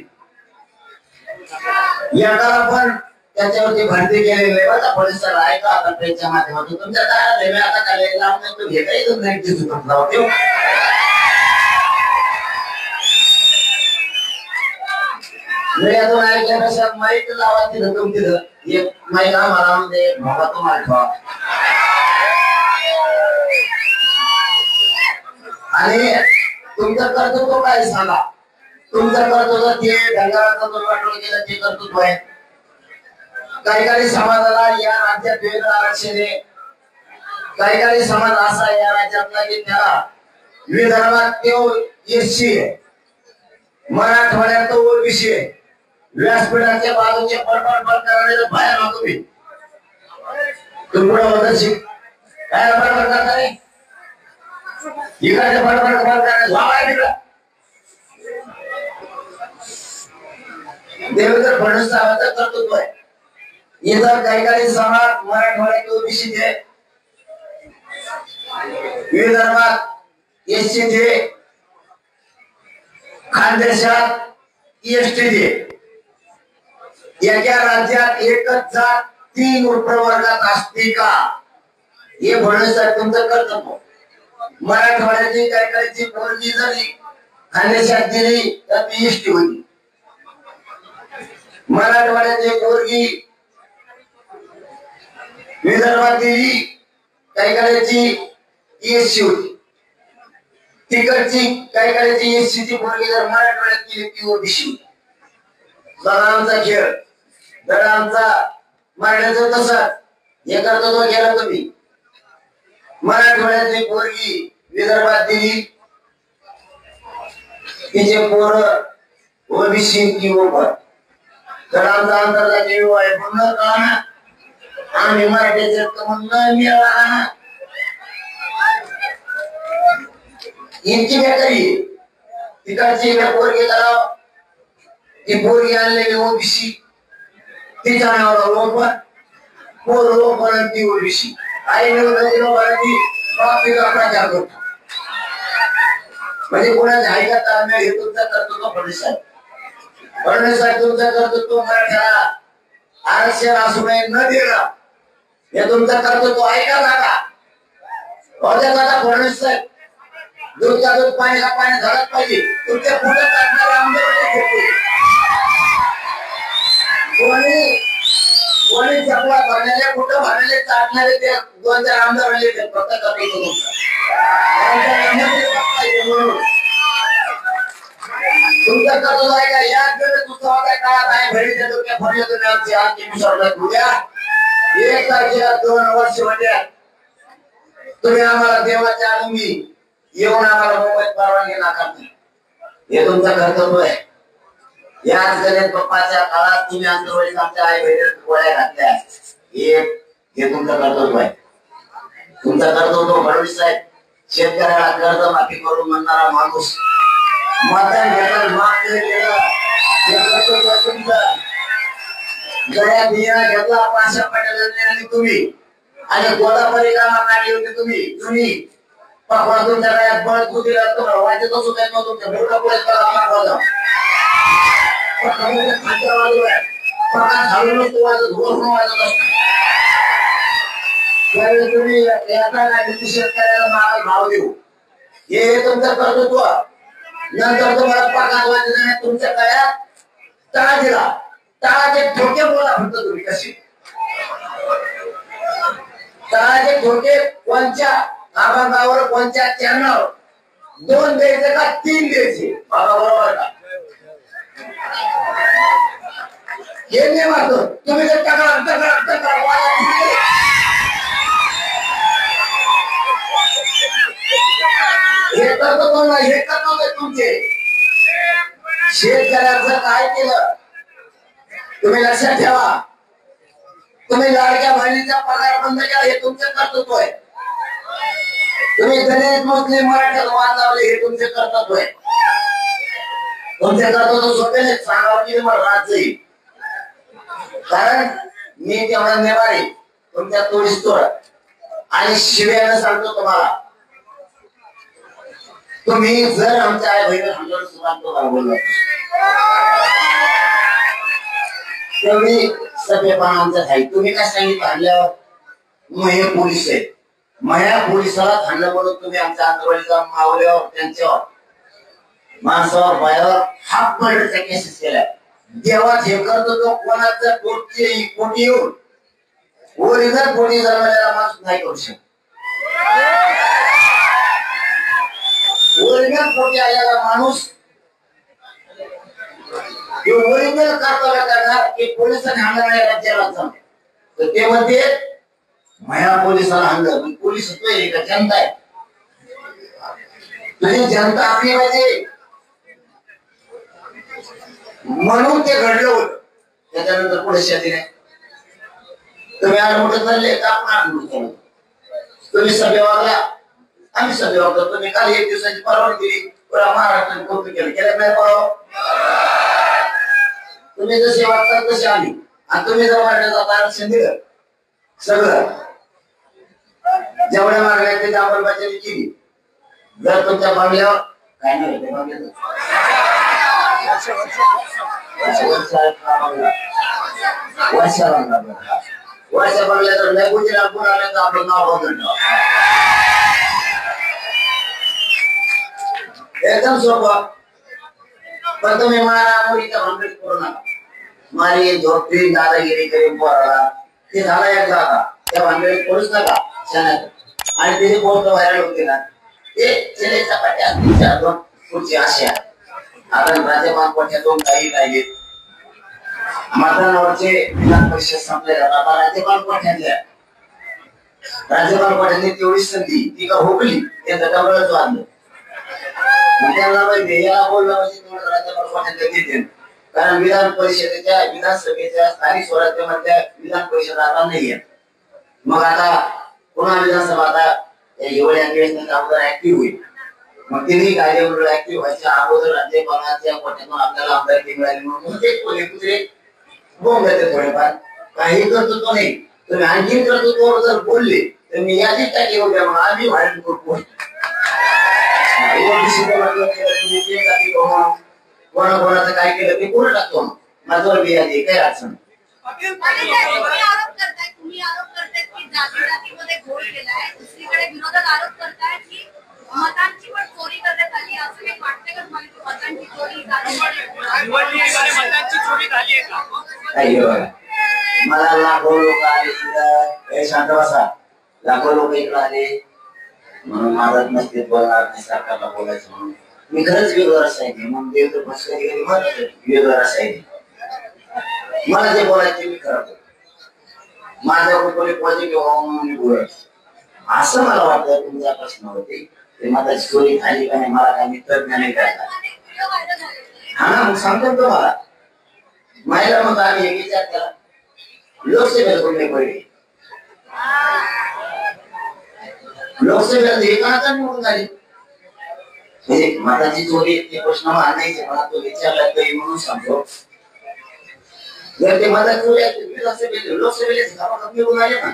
याला पण त्याच्यावरती भरती केलेली आहे. बघा पोलिसाला ऐका आता त्यांच्या माध्यमातून तुमच्या काय आता काय लावून तो घेताही तो नाही दिसत होता. ऐकल्यापेक्षा माईक लावा तिथं तुम तिथं एक माईक आम्हाला म्हणजे भावा तुम्हाला आणि तुमचं कर्तृत्व काय सांगा. तुमचं कर्तृत्व ते डंगराचं वाटून गेलं ते कर्तृत्व आहे. काही समाजाला या राज्यात वेगळं आरक्षण आहे. काही समाज असा या राज्यातला की त्याला विदर्भात तो एससी आहे, मराठवाड्यात तो ओबीसी आहे. व्यासपीठाच्या बाजूचे बडबड करणारे बाहेर ना तुम्ही पुढे होत काय बडबड करता रे इकडे बडबड करणारे देवेंद्र फडणवीस साहेबांचं कर्तृत्व आहे. इतर काही समाज मराठवाड्यात ओबीसी आहे, विदर्भात एससी जे, खानदेशात एसटी जे. एका राज्यात एकच जात 3 प्रवर्गात असते का हे फडणवीस साहेब तुमचं कर्तव्य. मराठवाड्याची काही पोरगी जरी खानदेशात दिली तर ती एसटी होती. मराठवाड्याची पोरगी विदर्भात दिली काही एससी होती. तिकडची काही एससीची पोरगी जर मराठवाड्यात केली ती ओबीसी. बघा आमचा खेळ जर आमचा मराठ्याचं तसं हे करतो तो गेला तुम्ही. मराठवाड्यातली पोरगी विदर्भात दिली तिचे पोर ओबीसी किंवा तर आमचा आंतरराष्ट्रीय विवाह आहे पूर्ण का आम्ही मराठ्याचे म्हणून मिळाला यांची बेकारी तिकडची पोरगी करावं ती पोरगी आणलेली ओबीसी तिच्या नावाला लोकपण पोर लोकपण ती ओबीसी आई लोकांची बापीचा प्रचार करतो म्हणजे कोणाच्या ऐका ताळमेळ हे तुमचा कर्तृत्व फडणवीस साहेब तुमचा कर्तृत्व मराठ्याला आरक्षण असू नये न देणं हे तुमचं कर्तृत्व ऐका जागा फडणवीस साहेब दूधचा दूध पाण्याला पाणी झालंच पाहिजे तुमच्या पुढे टाकणारे आमदार कोणी चपला भरलेले कुठं भरलेले चाटणारे ते 2-4 आमदार राहिले फक्त कर्तृत्व तुमचं कर्तृत्व आहे का या दुसरा काळात आहे बहिणीच्या डोक्या फरले तुम्ही आमची आणखी विसरलात उद्या 1 तारखेला 2 वर्ष म्हणजे तुम्ही आम्हाला देवाच्या आनंदी येऊन आम्हाला मुंबईत परवानगी नाकारता हे तुमचं कर्तव्य आहे याच गणेश बाप्पाच्या काळात तुम्ही आंतरवाडीत आमच्या आई बहिणीला गोळ्या घातल्या हे तुमचं कर्तव्य आहे तुमचं कर्तव्य फडणवीस साहेब शेतकऱ्याला कर्जमाफी करून म्हणणारा माणूस मतदान घेतलं माफ केलं गळ्या बिया घेतला पाशा पाटील आणि तुम्ही आणि गोदावरी कामा काढली होती तुम्ही पप्पा तुमच्या गळ्यात बळ कुठे तुम्हाला वाजत असू काय मग तुमच्या मोठा पुढे तुम्ही शेतकऱ्याला माल भाव देऊ हे तुमचं कर्तृत्व नंतर तुम्हाला पगार वाजले तुमच्या गळ्यात टाळा दिला टाळाचे ठोके बोला फक्त तुम्ही कशी टाळाचे ठोके कोणच्या आबांगावर कोणत्या चॅनल 2 द्यायचे का 3 द्यायचे बाबा बरोबर का हे नाही मारतो तुम्ही जर हे करतो ना हे करतो तुमचे शेतकऱ्याचं काय केलं तुम्ही लक्षात ठेवा तुम्ही लाडक्या बहिणीचा पगार बंद केला हे तुमचं कर्तृत्व आहे तुम्ही दलित मुस्लिम मराठ्याला वाद लावले हे तुमचे कर्तव्य आहे तुमचे कर्तव्य सोपे सांगावं की मला राज्य येईल कारण मी तेवढा नेवारी तुमच्या तोडीस तोड आणि शिव्यानं सांगतो तुम्हाला तुम्ही जर आमच्या आई बहिणी हंडोळ सुद्धा बोलला तेवढी सभ्यपणा आमचा आहे तुम्ही काय सांगितलं आणल्यावर मग हे पोलीस आहेत महिला पोलिसाला थांबलं म्हणून तुम्ही आमच्या आंतरवाडीचा मावल्यावर त्यांच्यावर माणसावर बायावर हाफ मर्डरच्या केसेस केल्या देवा हे करतो तो कोणाचा कोटी येऊन ओरिजिनल कोटी जन्मलेला माणूस नाही करू शकत ओरिजिनल कोटी आलेला माणूस ओरिजिनल कर्तव्य करणार की पोलिसांनी हाणणाऱ्या राज्याला जमले तर ते म्हणते महिला पोलिसाला हाणलं पोलीस होतोय का जनता आहे तुझी जनता आपली पाहिजे म्हणून ते घडलं होतं त्याच्यानंतर पुढे शेती नाही तुम्ही आज मोठं चालले का आपण तुम्ही सभे वागला आम्ही सभे वागलो तुम्ही काल 1 दिवसाची परवानगी दिली पुरा महाराष्ट्राने कौतुक केलं नाही परवा तुम्ही जसे वागतात तसे आम्ही आणि तुम्ही जर वाटण्याचं आरक्षण दिलं सगळं जेवढ्या मागण्या ते अंमलबजावणी केली जर तुमच्या बंगल्यावर काय नाही वर्षा बंगल्या तर नाही लागून आल्याचं आपलं नाव बदललं एकदम सोपं पण तुम्ही मारामारीचा भानगड करू नका मारी झोपडी दादागिरी करून पोराला ते झाला एकदा आता त्या भानगडीत पडूच नका शाण्यात आणि त्याची पोस्ट व्हायरल होते ना ते चेलेच्या पाट्या 2 पुढची आशा आता राज्यपाल कोणत्या 2 काही राहिले मतदानावरचे विधान परिषद संपले आता राज्यपाल कोणत्या राज्यपाल कोणत्यांनी तेवढी संधी ती का हुकली त्यांचं डबळच वाढलं त्यांना माहिती याला बोललं म्हणजे तेवढं राज्यपाल कोणत्या देते कारण विधान परिषदेच्या विधानसभेच्या स्थानिक स्वराज्यामधल्या विधान परिषद आता नाहीये मग आता पुन्हा विधानसभा आता एवढ्या वेळेस आमदार ऍक्टिव्ह होईल मग तिन्ही कायद्यावर ऍक्टिव्ह व्हायच्या अगोदर राज्यपालाच्या कोट्यातून आपल्याला आमदारकी मिळाली म्हणून ते कोणी कुत्रे बोंब येते थोडेफार काही कर्तृत्व नाही. तुम्ही आणखी कर्तृत्वावर जर बोलले तर मी याचीच टाकी होत्या मग आधी व्हायरल करतो कोणाकोणाचं काय केलं ते कोण टाकतो माझ्यावर बियाजे काय अडचण. तुम्ही आरोप करतायत की जातीमध्ये घोळ केलाय, दुसरीकडे विरोधक आरोप करतायत की मतांची पण चोरी करण्यात आली. असं काही वाटतंय का तुम्हाला? मतांची चोरी मतांची चोरी झाली आहे का? मला लाखो लोक आले तिथं शांत बसा. लाखो लोक इकडे आले म्हणून माझा नसते बोलणार नाही सरकारला बोलायचं म्हणून मी खरंच वेगळं असायचे म्हणून देवतर कधी कधी म्हणत वेगळं असायचे. मला जे बोलायचे मी करतो माझ्याकडून कोणी पॉझिटिव्ह व्हावं म्हणून मी बोलत असं मला वाटतं. तुमचा प्रश्न होते ते माझा स्टोरी खाली का नाही मला काही मित्र नाही करायला. हा ना मग सांगतो तुम्हाला माहिला मग आम्ही एक विचार केला लोकसभेला कुठले पडले लोकसभेला एकाचा निवडून झाली म्हणजे मताची चोरी ते प्रश्न आणायचे मला तो विचारला तरी म्हणून सांगतो. जर ते मतात चोरी लोकसभेला निवडून आले ना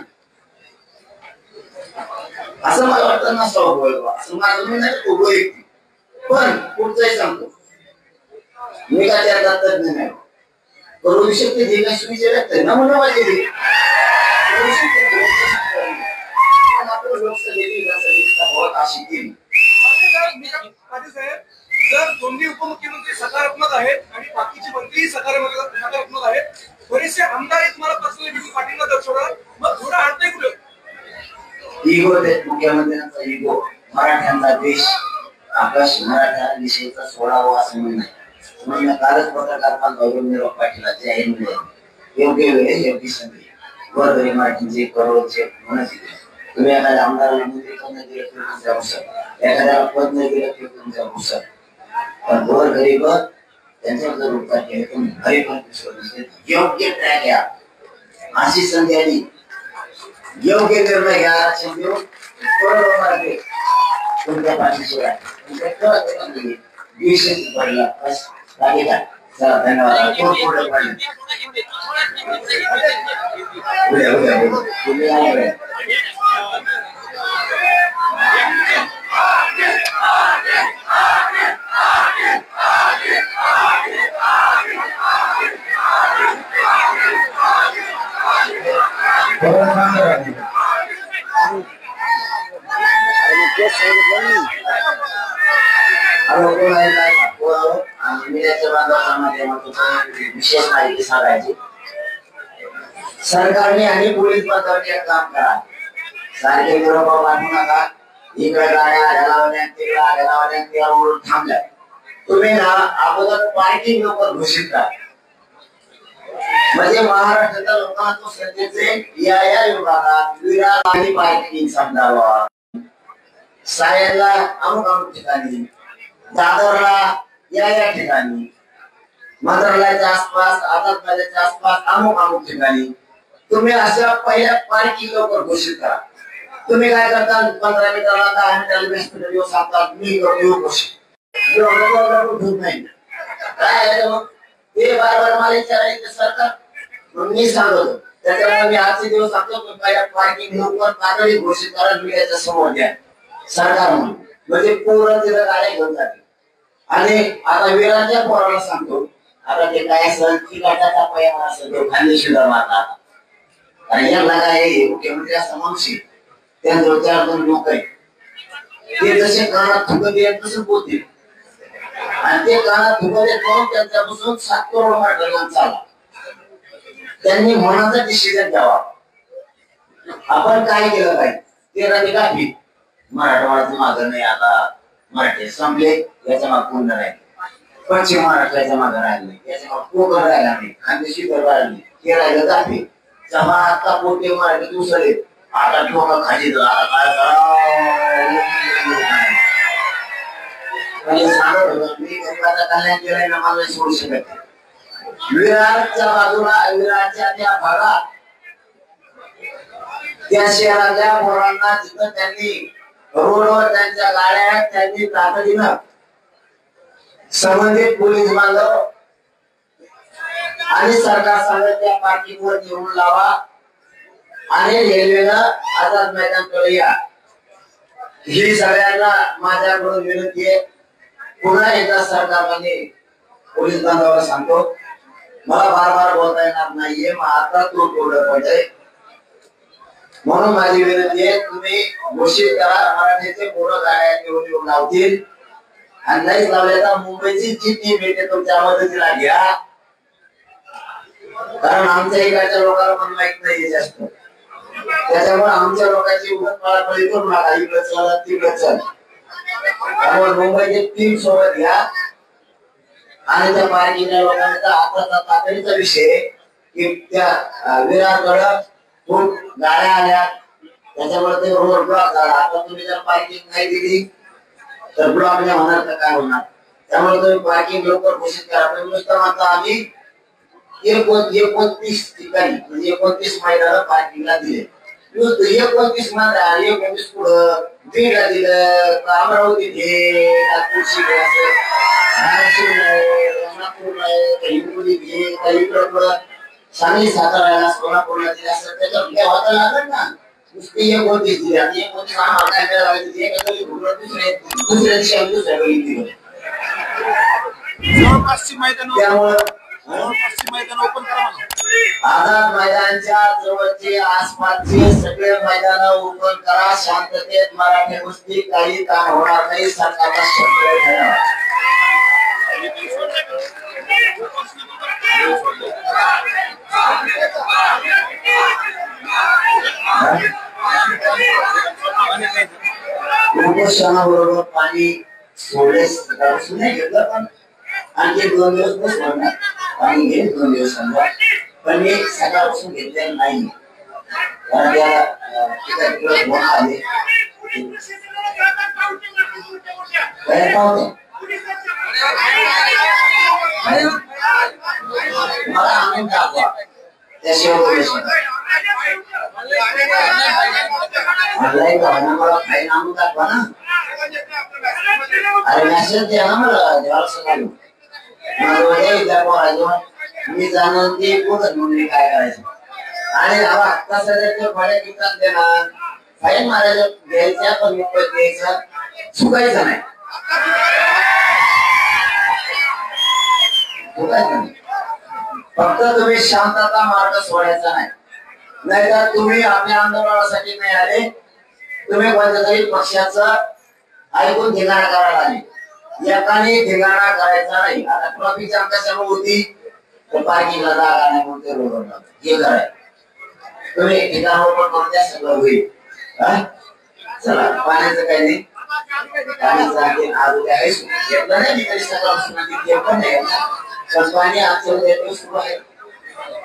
असं मला वाटतं नसावं असं माझं म्हणणं. पण पुढचाही सांगतो मी का त्या तज्ञ नाही करू शकते जे काही सुविचार आहेत ना म्हणून पाहिजे जर दोन्ही उपमुख्यमंत्री सकारात्मक आहेत आणि बाकीची मंत्री सकारात्मक आहेत, बरेचसे आमदार तुम्हाला पर्सनली भेटून पाठिंबा दर्शवणार, मग थोडं अडतंय कुठं? इगो मुख्यमंत्र्यांचा इगो मराठ्यांचा देश आकाश मराठा विषयीचा सोडावा असं म्हणणं म्हणून कालच पत्रकार गौरव पाटील योग्य वेळेस योग्य संधी गोरगरीब मराठींचे करोडचे म्हणत तुम्ही एखाद्या आमदाराला मंत्री पद न दिलं तरी जाऊ शकता एखाद्याला पद न दिलं तरी जाऊ शकता पण गोरगरीब त्यांच्यावर जर उपकार केले तुम्ही घरी पण योग्य ट्रॅक घ्या अशी संधी आली योग्य निर्णय घ्या आरक्षण देऊन तुमच्या पाठीशी तुमच्या पडला बस बाकी काय चला धन्यवाद. विशेष माहिती सांगायची सरकारने आणि पोलीस पातळीवर काम करा सारखे बरोबर बांधू नका इकडे गाड्या ढलावल्या तिकडे ढलावल्या त्यावर थांबल्या तुम्ही ना अगोदर पार्किंग लोक घोषित करा म्हणजे महाराष्ट्राच्या लोकांना तो सध्याचे या विभागात विरार आणि पार्किंग समजावा सायनला अमुक अमुक ठिकाणी दादरला या ठिकाणी मंत्रालयाच्या आसपास आझादबाजाच्या आसपास अमुक ठिकाणी तुम्ही अशा पहिल्या पार्किंग लवकर घोषित करा. तुम्ही काय करता 15 मिनिटाला 10 मिनिटाला 20 मिनिटं दिवस सांगतात मी घोषित नाही काय मग ते बार मला विचारायचं सरकार मग मी सांगतो त्याच्यामुळे मी आजचे दिवस सांगतो पहिल्या पार्किंग लवकर तातडी घोषित करा मीडियाच्या समोर द्या सरकार म्हणून म्हणजे पूर्ण तिथं गाड्या घेऊन जाते. आणि आता विराच्या पोराला सांगतो आता ते काय असेल की गाठाचा पैमा असेल तो खांदेशीला मारला आणि याला काय मुख्यमंत्री असं मावशी त्यांच्यावर 4-2 लोक आहेत ते जसे कानात थुकत येत तसं बोलतील आणि ते कानात थुकत येत म्हणून त्यांच्यापासून 7 करोड मराठा चालला. त्यांनी मनाचा डिसिजन घ्यावा आपण काय केलं पाहिजे ते रात्री गाठी मराठवाड्याचं मागं नाही आता मराठी संपले याच्या माग पूर्ण नाही पश्चिम महाराष्ट्राच्या मागं राहिले याच्या माग कोकण राहिला नाही खानदेशी राहिली ते राहिलं जाते जमा आता पोटे मराठी दुसरे आता लोक खाली आता काय सांगत होतो मी गरीबाचा कल्याण केलंय ना मला सोडू शकत विरारच्या बाजूला विरारच्या त्या भागात त्या शहरातल्या पोरांना जिथं त्यांनी रोडवर त्यांच्या गाड्या त्यांनी तातडीनं संबंधित पोलीस बांधव आणि सरकार सांगत त्या पार्किंगवर येऊन लावा आणि रेल्वेनं आझाद मैदानकडे या. ही सगळ्यांना माझ्याकडून विनंती आहे. पुन्हा एकदा सरकारने पोलीस बांधवाला सांगतो, मला बार बार बोलता येणार नाहीये, मग आता तो तोडलं पाहिजे. म्हणून माझी विनंती आहे, तुम्ही घोषित करा मराठीचे मोठं गाड्या निवडून लावतील आणि नाहीच लावले तर मुंबईची जी टीम येते तुमच्या मदतीला घ्या. कारण आमच्या इकडच्या लोकांना पण माहित नाही जास्त, त्याच्यामुळे आमच्या लोकांची उगतपळी करू नका, इकडे चला तिकडे चल. त्यामुळे मुंबईची टीम सोबत घ्या आणि त्या पार्किंगच्या लोकांचा आता तातडीचा विषय की त्या विरारकडं खूप गाड्या आल्या, त्याच्यामुळे ते रोड ब्लॉक झाला. आता तुम्ही जर पार्किंग नाही दिली तर ब्लॉक नाही होणार तर काय होणार. त्यामुळे तुम्ही पार्किंग लवकर घोषित करा. नुसतं म्हणता आम्ही 29 ठिकाणी म्हणजे 29 मैदान पार्किंगला दिले. 29 मध्ये 29 पुढं बीडला दिलं, अमरावती सांगली सातारा सोलापूरला दिले असं त्याच्यावर होता लागत ना. नुसती 29 दिली आणि 29 आम्हाला दुसऱ्या दिवशी आम्ही दुसऱ्या वेळी दिलं. त्यामुळं ओपन करा. आझाद मैदानच्या जवळचे आसपासचे सगळे मैदान ओपन करा. शांततेत मराठी कुस्ती काही ताण होणार नाही. सरकारला शब्द द्या. उपोषणाबरोबर पाणी सोडले नाही घेतलं, पण आणखी 2 दिवस बसणार पाणी घेईल. 2 दिवस समजा, पण मी सकाळपासून घेतलेलं नाही. कारण मला आनंद दाखवा त्याशिवाय मला काही नाम दाखवा ना. अरे मेसेज द्या ना मला देवाला सकाळी. मी जाणून ते बोलत म्हणून काय करायचं. आणि आता सध्या भाड्या किंमत देणार फाईन मारायला घ्यायच्या, पण मुंबईत घ्यायचा चुकायचं नाही. फक्त तुम्ही शांतता मार्ग सोडायचा नाही. नाहीतर तुम्ही आपल्या आंदोलनासाठी नाही आले, तुम्ही कोणत्या तरी पक्षाचं ऐकून धिंगाणा करायला आले. एकाने धिंगाणा करायचा नाही. आता ट्रॉफिक जाम कशामुळे होती तर पार्किंगला जागा नाही म्हणून ते रोडवर हे करायचं. तुम्ही ठिकाण ओपन करून द्या, सगळं होईल. चला पाण्याचं काही नाही. पाण्याचं आज उद्या घेतलं नाही मी तरी सकाळपासून पण नाही घेतला, पण पाणी आजच्या उद्या सुरू आहे.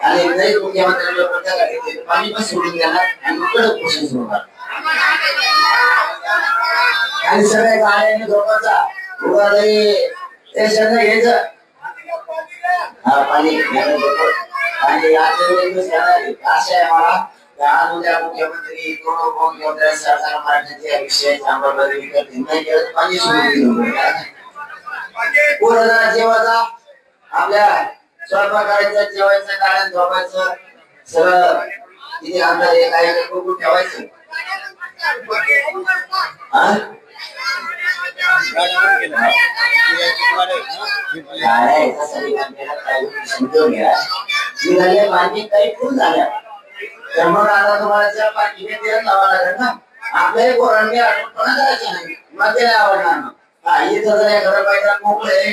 आणि नाही मुख्यमंत्र्यांना पाणी पण सोडून देणार आणि कडक पोषण सुरू करणार. आणि सगळ्या गाड्यांनी झोपायचा उभा स्टेशन घ्यायचं पाणी आणि आशा आहे मला आज उद्या मुख्यमंत्री दोन उपमुख्यमंत्री सरकार मराठ्यांच्या विषय पाणी सुरू पूर्ण जेवायचा आपल्या स्वयंपाक करायचं, जेवायचं, गाड्यात झोपायचं, सगळं तिथे आमदार काही कुठून ठेवायचं. मार्केट काही फुल झाल्या तर मग आता तुम्हाला त्या पार्टीने तेल लावा लागेल ना. आपल्याही पोरांनी आठवणपणा करायचा नाही, मग ते आवडणार ना. इथं जर एखादा मैदान मोकळे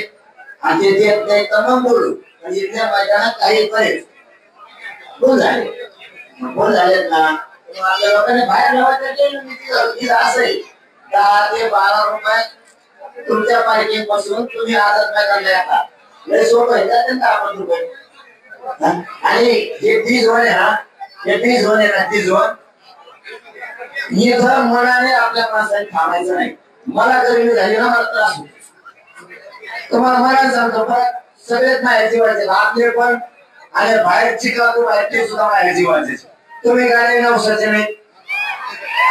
आणि ते तमाम बोलू आणि इथल्या मैदानात काही पर्यंत फुल झाले ना. आपल्या लोकांनी बाहेर लावायचं असं आहे 10 ते 12 रुपये तुमच्या पार्किंग पासून तुम्ही आझाद मैदानला येता. लय सोपं आहे, जाते ना 10 रुपये. आणि हे ती झोन आहे ना, हे ती झोन आहे ना, ती झोन इथं मनाने आपल्या माणसाने थांबायचं नाही. मला गरमी झाली ना, मला त्रास होतो. तुम्हाला मनाने सांगतो पण सगळेच माझ्या जीवाचे आपले पण आणि बाहेर चिकातून बाहेर ते सुद्धा माझ्या जीवाचे. तुम्ही गाडी नवसाचे नाही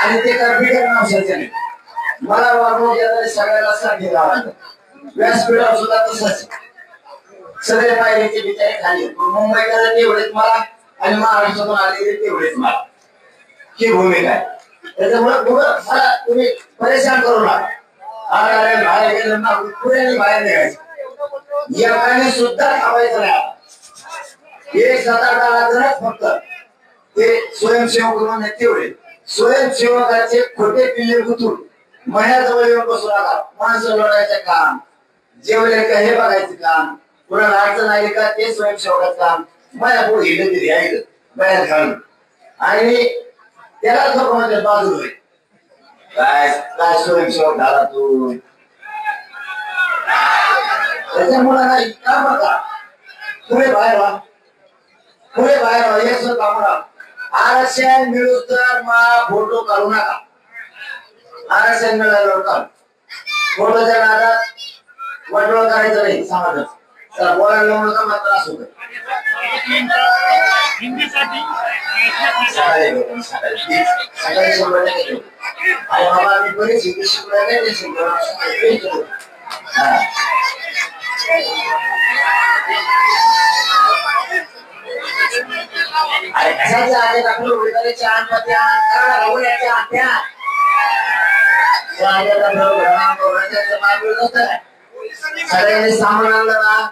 आणि ते बिगर नवसाचे नाही. मला वागणूक देणारे सगळ्याला सांगे गावात व्यासपीठावर सुद्धा तसंच सगळे पायरीचे बिचारे खाली मुंबईकर तेवढेच मला आणि महाराष्ट्रातून आलेले तेवढेच मला ही भूमिका आहे त्याच्यामुळे मला तुम्ही परेशान करू नका बाहेर गेलं ना पुढे बाहेर निघायचं एकाने सुद्धा थांबायचं नाही एक 7-8 जणच फक्त ते स्वयंसेवक म्हणून तेवढे स्वयंसेवकाचे खोटे पिल्ले गुतून महिन्याजवळ येऊन बसू नका माणसं लढायचं काम जेवले का हे बघायचं काम कुणाला अडचण आली का ते स्वयंसेवकाचं काम माझ्या पुढे गेलं तरी ऐकलं बाहेर घालून आणि त्याला लोक म्हणतात बाजूला काय काय स्वयंसेवक झाला तू त्याच्यामुळे नाही का बघा पुढे बाहेर व्हा एक कामरा आरक्षण मिळू तर मला फोटो काढू नका आरक्षण मिळाल्यावर काढ फोटोच्या नादात वाटोळ करायचं नाही समाजात चला बोलायला म्हणून का त्रास होतो सकाळी 100% घेऊ आणि बाबा मी बरीच हिंदी शिकलो नाही शिकलो अरे कशाचे आले टाकलो उडीदारे छान पत्या रवड्याच्या आत्या सगळ्यांनी सामान आणलं ना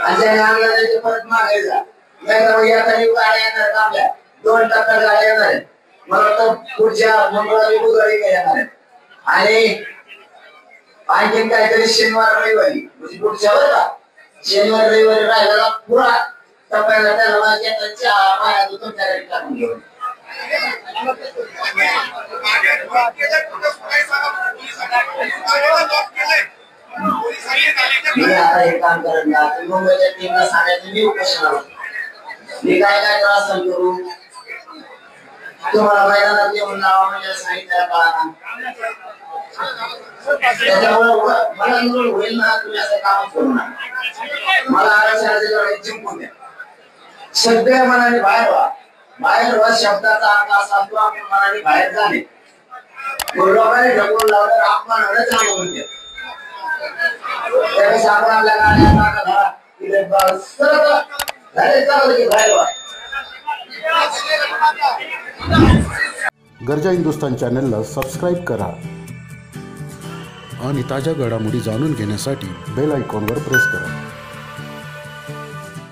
आणि आणलं नाही ते परत मागायचा गाड्या येणार आपल्या 2 टप्प्यात गाड्या येणार आहेत मला वाटतं पुढच्या मंगळवारी बुधवारी काय येणार आहेत आणि आणखीन काहीतरी शनिवार रविवारी म्हणजे पुढच्या बरं का शनिवार रविवारी राहिलेला पुरा टप्प्याला त्याला त्यांच्या पायातून तुमच्याकडे टाकून घेऊन मी आता हे काम करत ना मुंबईच्या टीमला सांगायचं मी उपोषणाला मी काय त्रास करू तुम्हाला मैदानात येऊन लावा म्हणजे सांगितलं कळा त्याच्यामुळे मला होईल ना तुम्ही असं काम करू नका मला आरक्षणाचे जिंकून द्या सगळ्या मनाने बाहेर व्हा शब्दाचा अर्थ असा असतो आपण मनाने बाहेर जाणे लोकांनी ढकलून लावलं अपमान होणं चालू म्हणते त्यावेळेस आपण आपल्या गाड्या गरजा हिंदुस्तान चॅनलला सबस्क्राईब करा आणि ताज्या घडामोडी जाणून घेण्यासाठी बेल आयकॉनवर प्रेस करा.